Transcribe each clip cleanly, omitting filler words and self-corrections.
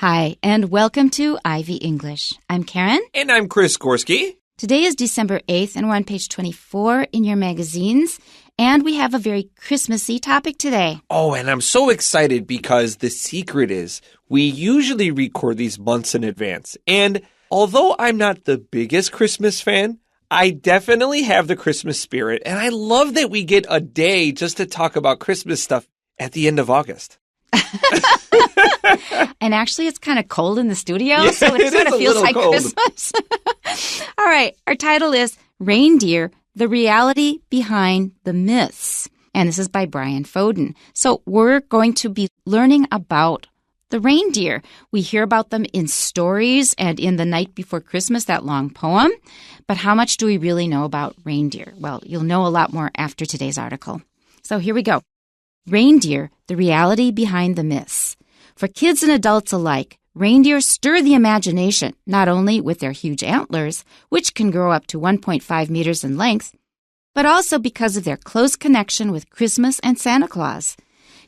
Hi, and welcome to Ivy English. I'm Karen. And I'm Chris Gorski. Today is December 8th, and we're on page 24 in your magazines. And we have a very Christmassy topic today. Oh, and I'm so excited because the secret is we usually record these months in advance. And although I'm not the biggest Christmas fan, I definitely have the Christmas spirit. And I love that we get a day just to talk about Christmas stuff at the end of August. And actually, it's kind of cold in the studio, so it sort of feels like cold. Christmas. All right, our title is Reindeer, the Reality Behind the Myths. And this is by Brian Foden. So we're going to be learning about the reindeer. We hear about them in stories and in The Night Before Christmas, that long poem. But how much do we really know about reindeer? Well, you'll know a lot more after today's article. So here we go. Reindeer, the reality behind the myths. For kids and adults alike, reindeer stir the imagination, not only with their huge antlers, which can grow up to 1.5 meters in length, but also because of their close connection with Christmas and Santa Claus.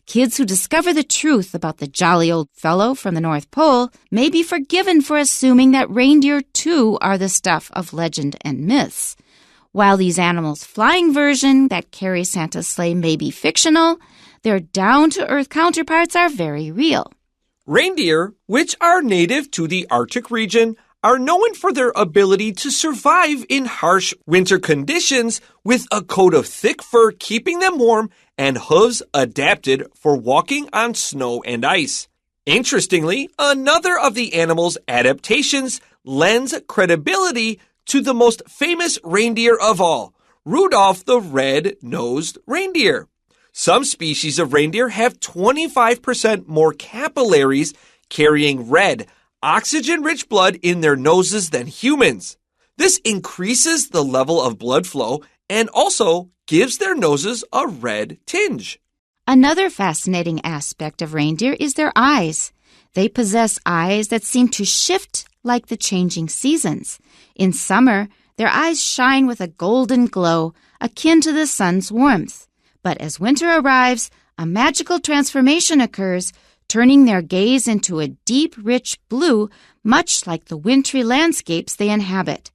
Kids who discover the truth about the jolly old fellow from the North Pole may be forgiven for assuming that reindeer, too, are the stuff of legend and myths. While these animals' flying version that carries Santa's sleigh may be fictional, their down-to-earth counterparts are very real. Reindeer, which are native to the Arctic region, are known for their ability to survive in harsh winter conditions with a coat of thick fur keeping them warm and hooves adapted for walking on snow and ice. Interestingly, another of the animal's adaptations lends credibility to the most famous reindeer of all, Rudolph the Red-Nosed Reindeer. Some species of reindeer have 25% more capillaries carrying red, oxygen-rich blood in their noses than humans. This increases the level of blood flow and also gives their noses a red tinge. Another fascinating aspect of reindeer is their eyes. They possess eyes that seem to shift like the changing seasons. In summer, their eyes shine with a golden glow akin to the sun's warmth. But as winter arrives, a magical transformation occurs, turning their gaze into a deep, rich blue, much like the wintry landscapes they inhabit.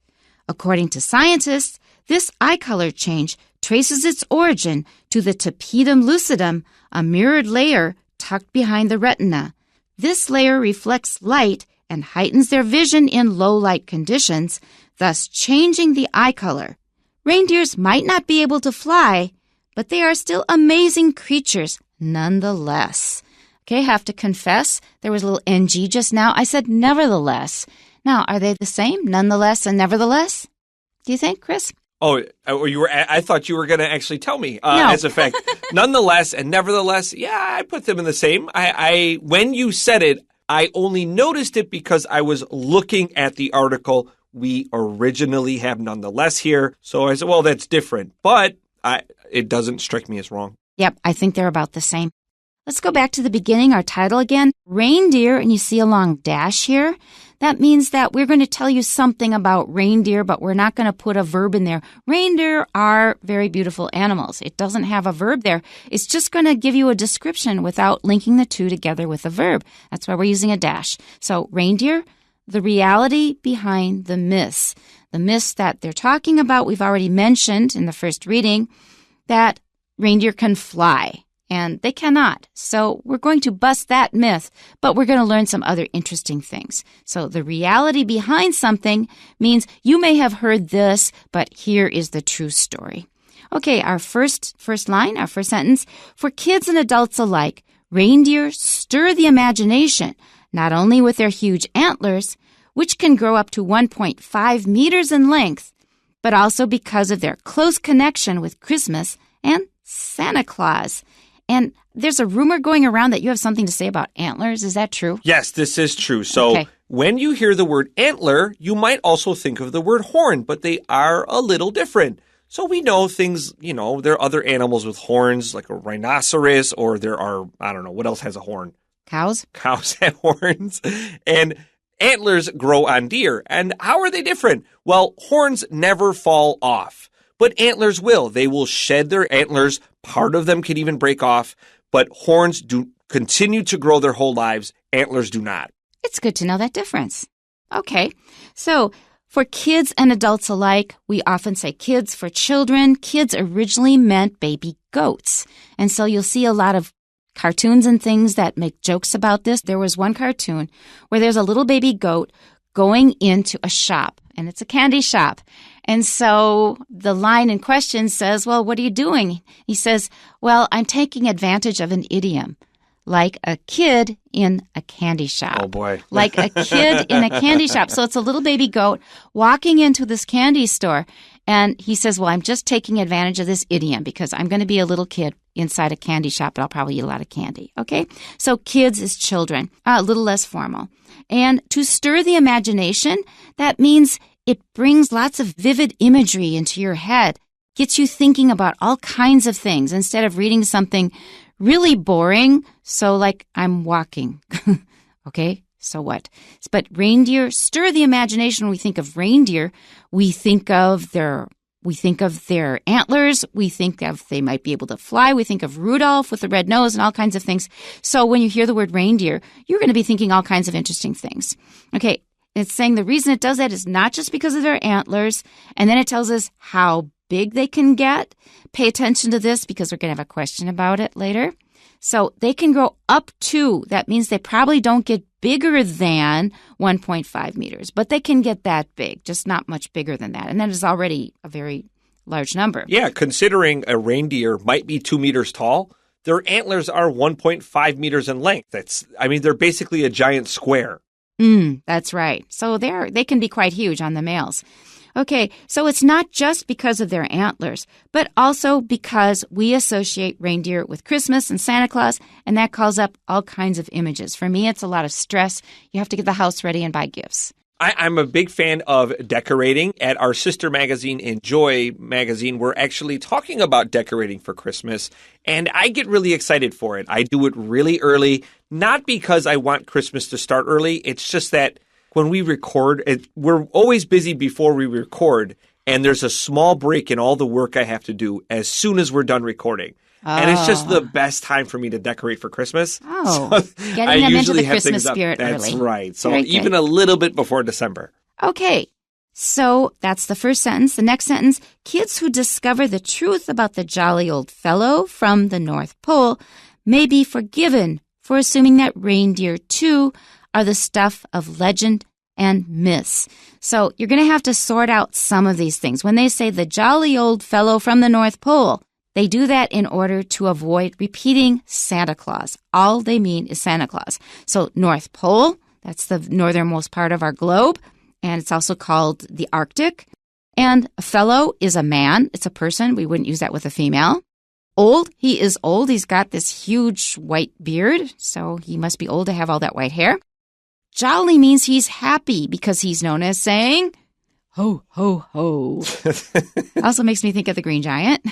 According to scientists, this eye color change traces its origin to the tapetum lucidum, a mirrored layer tucked behind the retina. This layer reflects light and heightens their vision in low-light conditions, thus changing the eye color. Reindeers might not be able to fly, but they are still amazing creatures nonetheless. Okay, have to confess, there was a little NG just now. I said nevertheless. Now, are they the same, nonetheless and nevertheless? Do you think, Chris? Oh, I thought you were going to actually tell me. No. As a fact, nonetheless and nevertheless, yeah, I put them in the same. When you said it, I only noticed it because I was looking at the article. We originally have nonetheless here. So I said, well, that's different. But it doesn't strike me as wrong. Yep, I think they're about the same. Let's go back to the beginning, our title again, Reindeer, and you see a long dash here. That means that we're going to tell you something about reindeer, but we're not going to put a verb in there. Reindeer are very beautiful animals. It doesn't have a verb there. It's just going to give you a description without linking the two together with a verb. That's why we're using a dash. So reindeer, the reality behind the myths. The myths that they're talking about, we've already mentioned in the first reading, that reindeer can fly, and they cannot. So we're going to bust that myth, but we're going to learn some other interesting things. So the reality behind something means you may have heard this, but here is the true story. Okay, our first line, our first sentence. For kids and adults alike, reindeer stir the imagination, not only with their huge antlers, which can grow up to 1.5 meters in length, but also because of their close connection with Christmas and Santa Claus. And there's a rumor going around that you have something to say about antlers. Is that true? Yes, this is true. So when you hear the word antler, you might also think of the word horn, but they are a little different. So we know things, there are other animals with horns, like a rhinoceros, or there are, I don't know, what else has a horn? Cows? Cows have horns. And antlers grow on deer. And how are they different? Well, horns never fall off, but antlers will. They will shed their antlers. Part of them can even break off, but horns do continue to grow their whole lives. Antlers do not. It's good to know that difference. Okay, so for kids and adults alike, we often say kids for children. Kids originally meant baby goats. And so you'll see a lot of cartoons and things that make jokes about this. There was one cartoon where there's a little baby goat going into a shop, and it's a candy shop. And so the line in question says, well, what are you doing? He says, well, I'm taking advantage of an idiom. Like a kid in a candy shop. Oh, boy. Like a kid in a candy shop. So it's a little baby goat walking into this candy store. And he says, well, I'm just taking advantage of this idiom because I'm going to be a little kid inside a candy shop, but I'll probably eat a lot of candy. Okay? So kids is children, a little less formal. And to stir the imagination, that means it brings lots of vivid imagery into your head, gets you thinking about all kinds of things instead of reading something really boring. So like I'm walking. Okay, so what? But reindeer stir the imagination. When we think of reindeer, we think of their antlers. We think of they might be able to fly. We think of Rudolph with the red nose and all kinds of things. So when you hear the word reindeer, you're going to be thinking all kinds of interesting things. Okay, it's saying the reason it does that is not just because of their antlers. And then it tells us how big they can get. Pay attention to this because we're going to have a question about it later. So they can grow up to, that means they probably don't get bigger than 1.5 meters, but they can get that big, just not much bigger than that. And that is already a very large number. Yeah, considering a reindeer might be 2 meters tall, their antlers are 1.5 meters in length. They're basically a giant square. That's right. So they can be quite huge on the males. Okay, so it's not just because of their antlers, but also because we associate reindeer with Christmas and Santa Claus, and that calls up all kinds of images. For me, it's a lot of stress. You have to get the house ready and buy gifts. I'm a big fan of decorating. At our sister magazine, Enjoy magazine, we're actually talking about decorating for Christmas, and I get really excited for it. I do it really early, not because I want Christmas to start early. It's just that when we record, we're always busy before we record, and there's a small break in all the work I have to do as soon as we're done recording. Oh. And it's just the best time for me to decorate for Christmas. Oh, so getting them into the Christmas spirit early. That's right. So even a little bit before December. Okay, so that's the first sentence. The next sentence, kids who discover the truth about the jolly old fellow from the North Pole may be forgiven for assuming that reindeer, too, are the stuff of legend and myths. So you're going to have to sort out some of these things. When they say the jolly old fellow from the North Pole, they do that in order to avoid repeating Santa Claus. All they mean is Santa Claus. So North Pole, that's the northernmost part of our globe, and it's also called the Arctic. And a fellow is a man. It's a person. We wouldn't use that with a female. Old, he is old. He's got this huge white beard, so he must be old to have all that white hair. Jolly means he's happy because he's known as saying, ho, ho, ho. Also makes me think of the Green Giant.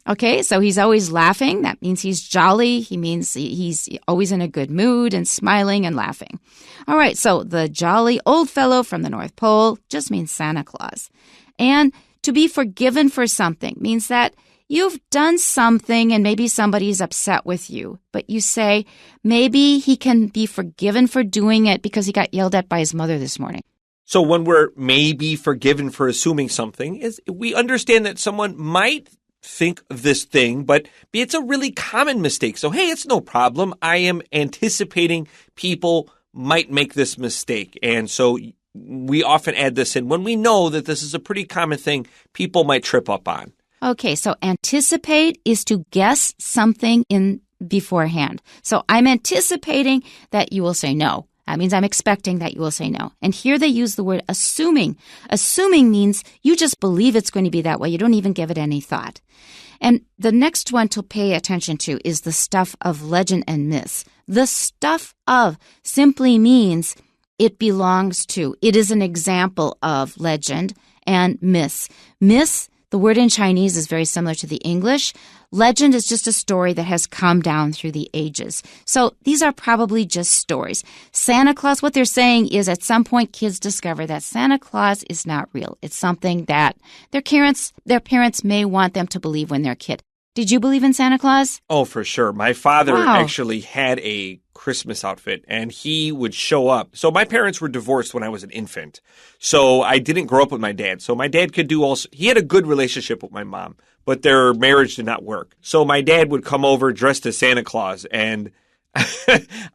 Okay, so he's always laughing. That means he's jolly. He means he's always in a good mood and smiling and laughing. All right, so the jolly old fellow from the North Pole just means Santa Claus. And to be forgiven for something means that you've done something and maybe somebody's upset with you, but you say, maybe he can be forgiven for doing it because he got yelled at by his mother this morning. So when we're maybe forgiven for assuming something, we understand that someone might think of this thing, but it's a really common mistake. So, hey, it's no problem. I am anticipating people might make this mistake. And so we often add this in when we know that this is a pretty common thing people might trip up on. Okay, so anticipate is to guess something in beforehand. So I'm anticipating that you will say no. That means I'm expecting that you will say no. And here they use the word assuming. Assuming means you just believe it's going to be that way. You don't even give it any thought. And the next one to pay attention to is the stuff of legend and myths. The stuff of simply means it belongs to. It is an example of legend and myths. Myths, the word in Chinese is very similar to the English. Legend is just a story that has come down through the ages. So these are probably just stories. Santa Claus, what they're saying is at some point kids discover that Santa Claus is not real. It's something that their parents may want them to believe when they're a kid. Did you believe in Santa Claus? Oh, for sure. My father actually had a Christmas outfit, and he would show up. So my parents were divorced when I was an infant. So I didn't grow up with my dad. So my dad could do also, he had a good relationship with my mom, but their marriage did not work. So my dad would come over dressed as Santa Claus, and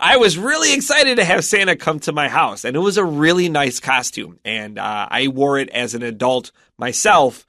I was really excited to have Santa come to my house, and it was a really nice costume. And I wore it as an adult myself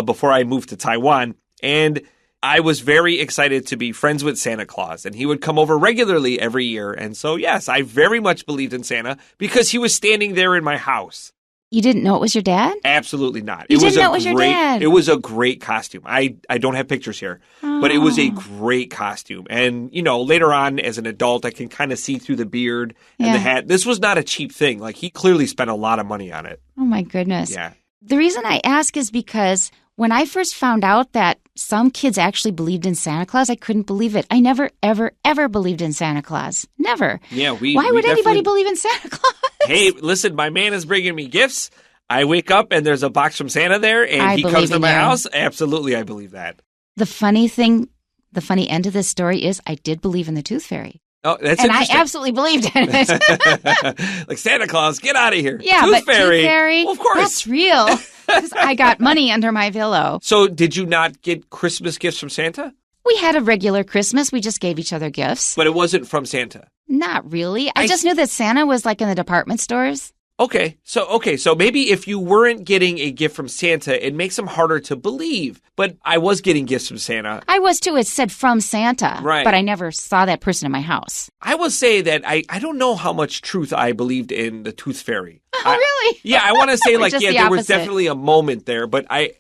before I moved to Taiwan. And I was very excited to be friends with Santa Claus, and he would come over regularly every year. And so, yes, I very much believed in Santa because he was standing there in my house. You didn't know it was your dad? Absolutely not. You didn't know it was your dad? It was a great costume. I don't have pictures here, but it was a great costume. And, you know, later on as an adult, I can kind of see through the beard and the hat. This was not a cheap thing. Like, he clearly spent a lot of money on it. Oh, my goodness. Yeah. The reason I ask is because when I first found out that some kids actually believed in Santa Claus, I couldn't believe it. I never, ever, ever believed in Santa Claus. Never. Yeah, Why would anybody believe in Santa Claus? Hey, listen, my man is bringing me gifts. I wake up and there's a box from Santa there, and he comes to my house. Absolutely, I believe that. The funny thing, the funny end of this story is I did believe in the Tooth Fairy. Oh, that's and interesting. I absolutely believed in it. Like, Santa Claus, get out of here. Yeah, Tooth but Fairy. Tooth Fairy, well, of course. That's real. Because I got money under my pillow. So did you not get Christmas gifts from Santa? We had a regular Christmas. We just gave each other gifts. But it wasn't from Santa? Not really. I just knew that Santa was like in the department stores. Okay, so maybe if you weren't getting a gift from Santa, it makes them harder to believe. But I was getting gifts from Santa. I was too. It said from Santa. Right. But I never saw that person in my house. I will say that I don't know how much truth I believed in the Tooth Fairy. Oh, really? Yeah, I want to say like, yeah, there was definitely a moment there, but I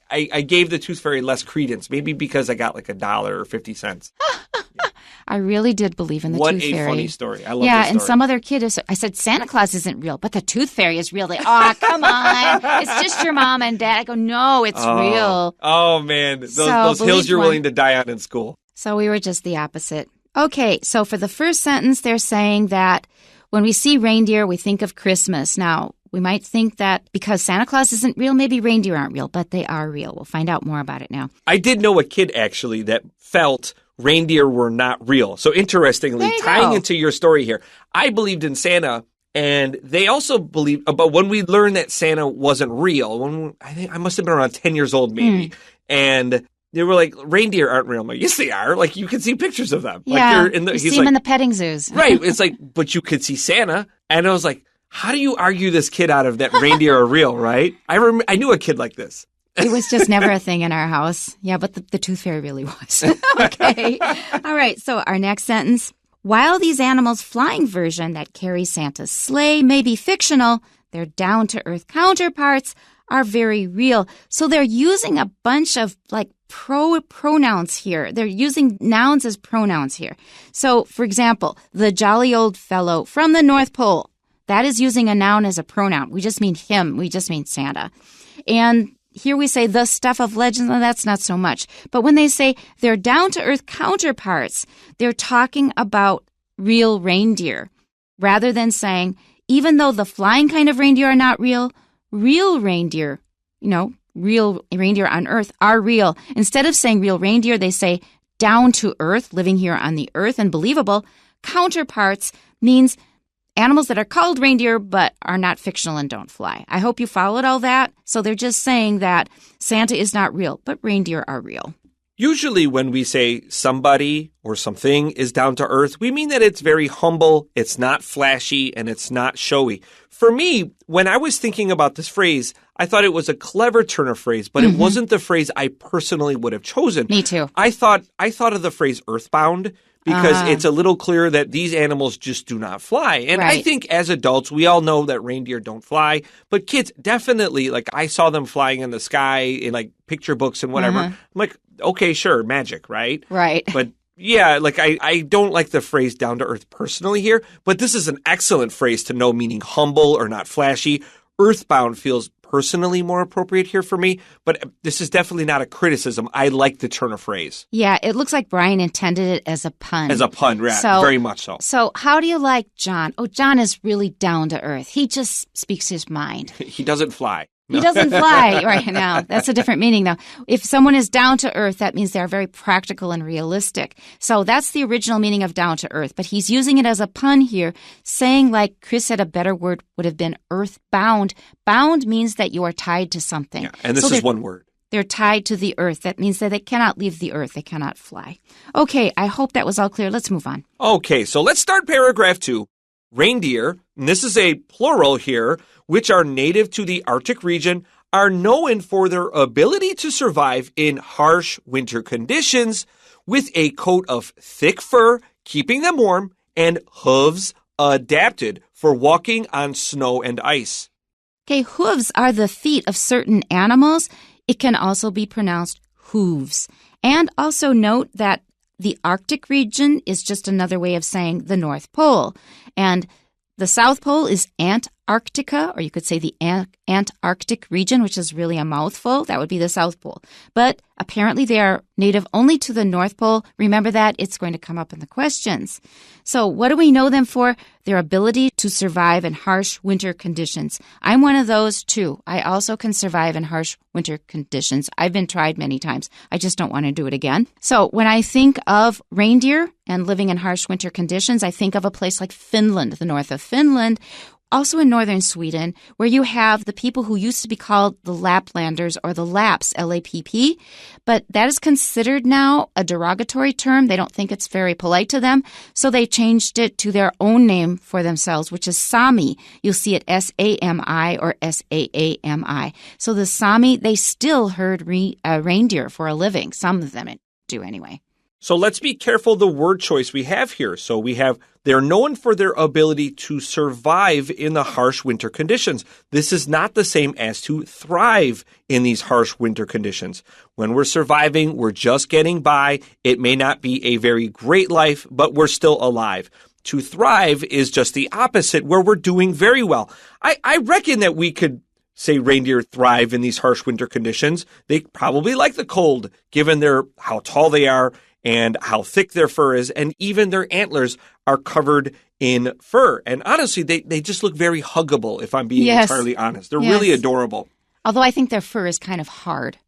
gave the Tooth Fairy less credence, maybe because I got like $1 or 50 cents. I really did believe in the Tooth Fairy. What a funny story. I love this story. Yeah, and some other kid, I said, Santa Claus isn't real, but the Tooth Fairy is real. They, come on. It's just your mom and dad. I go, no, it's real. Oh, man. Those hills you're willing to die on in school. So we were just the opposite. Okay, so for the first sentence, they're saying that when we see reindeer, we think of Christmas. Now, we might think that because Santa Claus isn't real, maybe reindeer aren't real, but they are real. We'll find out more about it now. I did know a kid, actually, that felt reindeer were not real. So interestingly, tying into your story here, I believed in Santa, and they also believed, but when we learned that Santa wasn't real, I think I must have been around 10 years old maybe, and they were like, reindeer aren't real. I'm like, yes, they are. Like, you can see pictures of them. Yeah, like, you see them in the petting zoos. Right. It's like, but you could see Santa. And I was like, how do you argue this kid out of that reindeer are real, right? I knew a kid like this. It was just never a thing in our house. Yeah, but the Tooth Fairy really was. Okay. All right. So our next sentence. While these animals' flying version that carries Santa's sleigh may be fictional, their down-to-earth counterparts are very real. So they're using a bunch of like pronouns here. They're using nouns as pronouns here. So, for example, the jolly old fellow from the North Pole. That is using a noun as a pronoun. We just mean him. We just mean Santa. And here we say the stuff of legends, well, that's not so much. But when they say they're down-to-earth counterparts, they're talking about real reindeer. Rather than saying, even though the flying kind of reindeer are not real, real reindeer, real reindeer on Earth are real. Instead of saying real reindeer, they say down-to-earth, living here on the Earth and believable. Counterparts means animals that are called reindeer but are not fictional and don't fly. I hope you followed all that. So they're just saying that Santa is not real, but reindeer are real. Usually when we say somebody or something is down to earth, we mean that it's very humble, it's not flashy, and it's not showy. For me, when I was thinking about this phrase, I thought it was a clever turn of phrase, but it wasn't the phrase I personally would have chosen. Me too. I thought of the phrase earthbound, because it's a little clear that these animals just do not fly. And I think as adults, we all know that reindeer don't fly. But kids, definitely, like I saw them flying in the sky in like picture books and whatever. I'm like, okay, sure, magic, right? Right. But yeah, like I don't like the phrase down to earth personally here. But this is an excellent phrase to know, meaning humble or not flashy. Earthbound feels personally more appropriate here for me, but this is definitely not a criticism. I like the turn of phrase. Yeah, it looks like Brian intended it as a pun. As a pun, right? So, very much so. So how do you like John? Oh, John is really down to earth. He just speaks his mind. He doesn't fly. He doesn't fly right now. That's a different meaning now. If someone is down to earth, that means they're very practical and realistic. So that's the original meaning of down to earth. But he's using it as a pun here, saying, like Chris said, a better word would have been earthbound. Bound means that you are tied to something. Yeah, and this is one word. They're tied to the earth. That means that they cannot leave the earth. They cannot fly. Okay, I hope that was all clear. Let's move on. Okay, so let's start paragraph 2. Reindeer, and this is a plural here, which are native to the Arctic region, are known for their ability to survive in harsh winter conditions with a coat of thick fur, keeping them warm, and hooves adapted for walking on snow and ice. Okay, hooves are the feet of certain animals. It can also be pronounced hooves. And also note that the Arctic region is just another way of saying the North Pole. And the South Pole is Antarctica, or you could say the Antarctic region, which is really a mouthful. That would be the South Pole. But apparently they are native only to the North Pole. Remember that. It's going to come up in the questions. So what do we know them for? Their ability to survive in harsh winter conditions. I'm one of those too. I also can survive in harsh winter conditions. I've been tried many times. I just don't want to do it again. So when I think of reindeer and living in harsh winter conditions, I think of a place like Finland, the north of Finland, also in northern Sweden, where you have the people who used to be called the Laplanders or the Lapps, L-A-P-P, but that is considered now a derogatory term. They don't think it's very polite to them, so they changed it to their own name for themselves, which is Sami. You'll see it S-A-M-I or S-A-A-M-I. So the Sami, they still herd reindeer for a living. Some of them do anyway. So let's be careful the word choice we have here. So we have, they're known for their ability to survive in the harsh winter conditions. This is not the same as to thrive in these harsh winter conditions. When we're surviving, we're just getting by. It may not be a very great life, but we're still alive. To thrive is just the opposite, where we're doing very well. I reckon that we could say reindeer thrive in these harsh winter conditions. They probably like the cold, given how tall they are and how thick their fur is, and even their antlers are covered in fur. And honestly, they just look very huggable, if I'm being entirely honest. They're really adorable. Although I think their fur is kind of hard,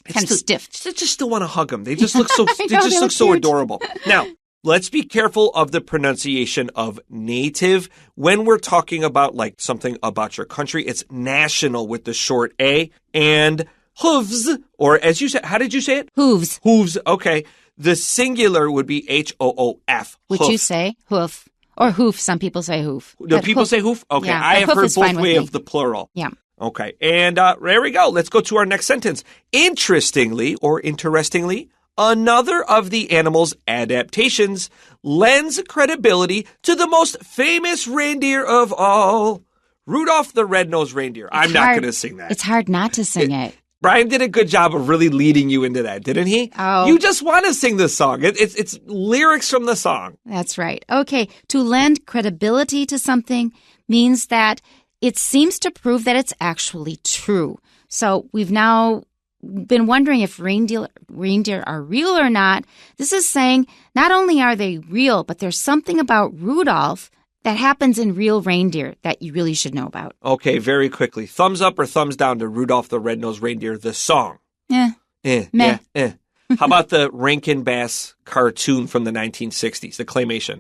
kind of stiff. I just still want to hug them. They just look so they look so adorable. Now, let's be careful of the pronunciation of native. When we're talking about like something about your country, it's national with the short A, and hooves, or as you said, how did you say it? Hooves. Hooves, okay. The singular would be H-O-O-F. Would you say hoof? Or hoof. Some people say hoof. Do people say hoof? Okay, yeah, I have heard both ways of the plural. Yeah. Okay, and there we go. Let's go to our next sentence. Interestingly, or interestingly, another of the animal's adaptations lends credibility to the most famous reindeer of all, Rudolph the Red-Nosed Reindeer. I'm not going to sing that. It's hard not to sing it. Brian did a good job of really leading you into that, didn't he? Oh. You just want to sing this song. It's lyrics from the song. That's right. Okay, to lend credibility to something means that it seems to prove that it's actually true. So we've now been wondering if reindeer are real or not. This is saying not only are they real, but there's something about Rudolph that happens in real reindeer that you really should know about. Okay, very quickly. Thumbs up or thumbs down to Rudolph the Red-Nosed Reindeer, the song? Meh. How about the Rankin Bass cartoon from the 1960s, the claymation?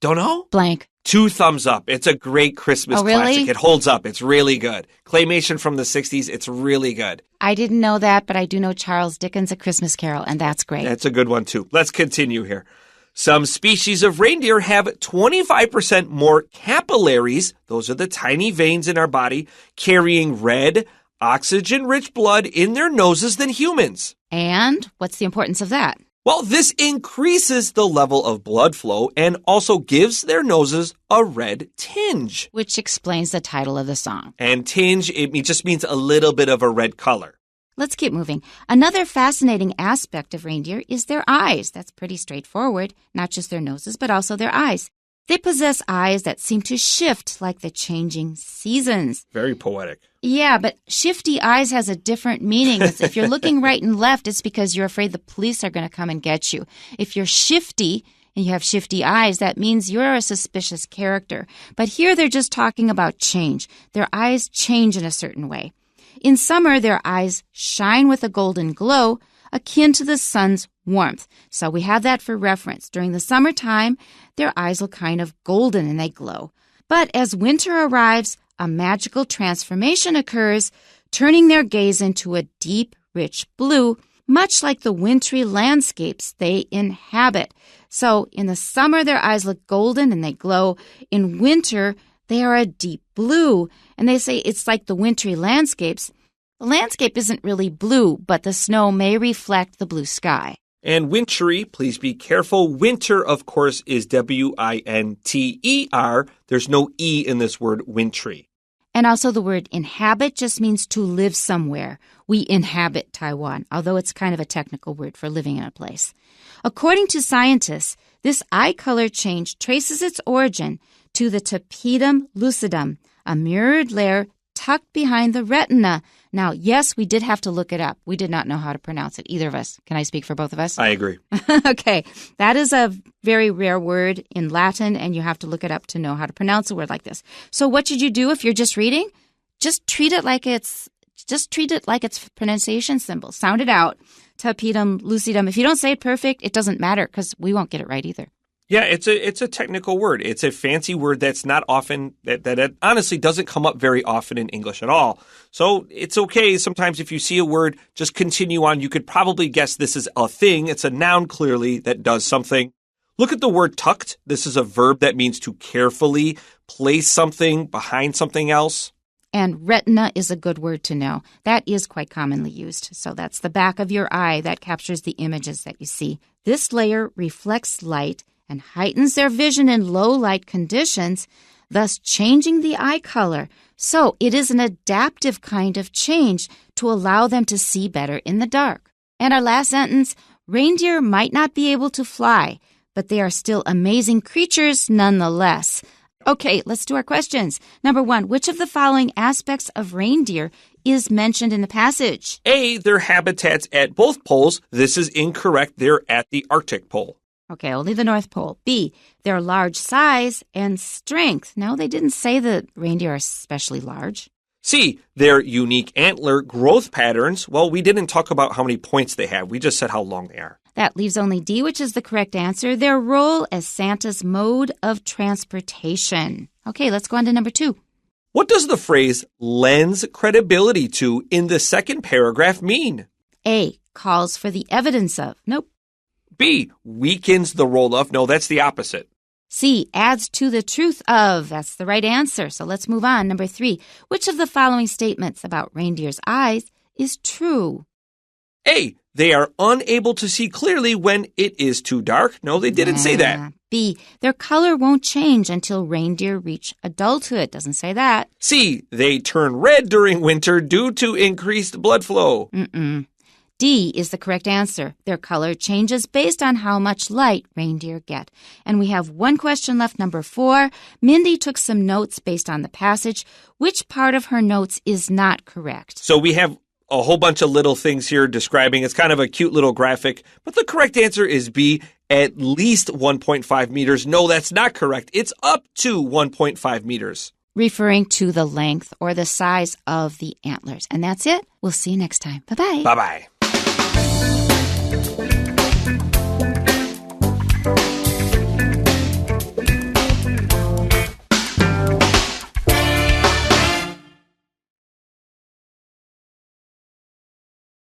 Don't know? Blank. 2 thumbs up. It's a great Christmas classic. It holds up. It's really good. Claymation from the 60s, it's really good. I didn't know that, but I do know Charles Dickens' A Christmas Carol, and that's great. That's a good one, too. Let's continue here. Some species of reindeer have 25% more capillaries, those are the tiny veins in our body, carrying red, oxygen-rich blood in their noses than humans. And what's the importance of that? Well, this increases the level of blood flow and also gives their noses a red tinge. Which explains the title of the song. And tinge, it just means a little bit of a red color. Let's keep moving. Another fascinating aspect of reindeer is their eyes. That's pretty straightforward. Not just their noses, but also their eyes. They possess eyes that seem to shift like the changing seasons. Very poetic. Yeah, but shifty eyes has a different meaning. If you're looking right and left, it's because you're afraid the police are going to come and get you. If you're shifty and you have shifty eyes, that means you're a suspicious character. But here they're just talking about change. Their eyes change in a certain way. in summer, their eyes shine with a golden glow, akin to the sun's warmth. So we have that for reference. During the summertime, their eyes look kind of golden and they glow. But as winter arrives, a magical transformation occurs, turning their gaze into a deep, rich blue, much like the wintry landscapes they inhabit. So in the summer, their eyes look golden and they glow. In winter, they are a deep blue. And they say it's like the wintry landscapes. The landscape isn't really blue, but the snow may reflect the blue sky. And wintry, please be careful. Winter, of course, is W-I-N-T-E-R. There's no E in this word, wintry. And also the word inhabit just means to live somewhere. We inhabit Taiwan, although it's kind of a technical word for living in a place. According to scientists, this eye color change traces its origin to the tapetum lucidum, a mirrored layer tucked behind the retina. Now, yes, we did have to look it up. We did not know how to pronounce it, either of us. Can I speak for both of us? I agree. Okay, that is a very rare word in Latin, and you have to look it up to know how to pronounce a word like this. So what should you do if you're just reading? Just treat it like its pronunciation symbol. Sound it out. Tapetum lucidum. If you don't say it perfect, it doesn't matter because we won't get it right either. Yeah, it's a technical word. It's a fancy word that's not often, that honestly doesn't come up very often in English at all. So it's okay. Sometimes if you see a word, just continue on. You could probably guess this is a thing. It's a noun clearly that does something. Look at the word tucked. This is a verb that means to carefully place something behind something else. And retina is a good word to know. That is quite commonly used. So that's the back of your eye that captures the images that you see. This layer reflects light and heightens their vision in low light conditions, thus changing the eye color. So it is an adaptive kind of change to allow them to see better in the dark. And our last sentence, reindeer might not be able to fly, but they are still amazing creatures nonetheless. Okay, let's do our questions. Number 1, which of the following aspects of reindeer is mentioned in the passage? A, their habitats at both poles. This is incorrect. They're at the Arctic pole. Okay, only the North Pole. B, their large size and strength. No, they didn't say that reindeer are especially large. C, their unique antler growth patterns. Well, we didn't talk about how many points they have. We just said how long they are. That leaves only D, which is the correct answer. Their role as Santa's mode of transportation. Okay, let's go on to number 2. What does the phrase lends credibility to in the second paragraph mean? A, calls for the evidence of. Nope. B, weakens the role of. No, that's the opposite. C, adds to the truth of. That's the right answer. So let's move on. Number 3, which of the following statements about reindeer's eyes is true? A, they are unable to see clearly when it is too dark. No, they didn't say that. B, their color won't change until reindeer reach adulthood. Doesn't say that. C, they turn red during winter due to increased blood flow. D is the correct answer. Their color changes based on how much light reindeer get. And we have one question left, number 4. Mindy took some notes based on the passage. Which part of her notes is not correct? So we have a whole bunch of little things here describing. It's kind of a cute little graphic. But the correct answer is B, at least 1.5 meters. No, that's not correct. It's up to 1.5 meters. Referring to the length or the size of the antlers. And that's it. We'll see you next time. Bye-bye. Bye-bye.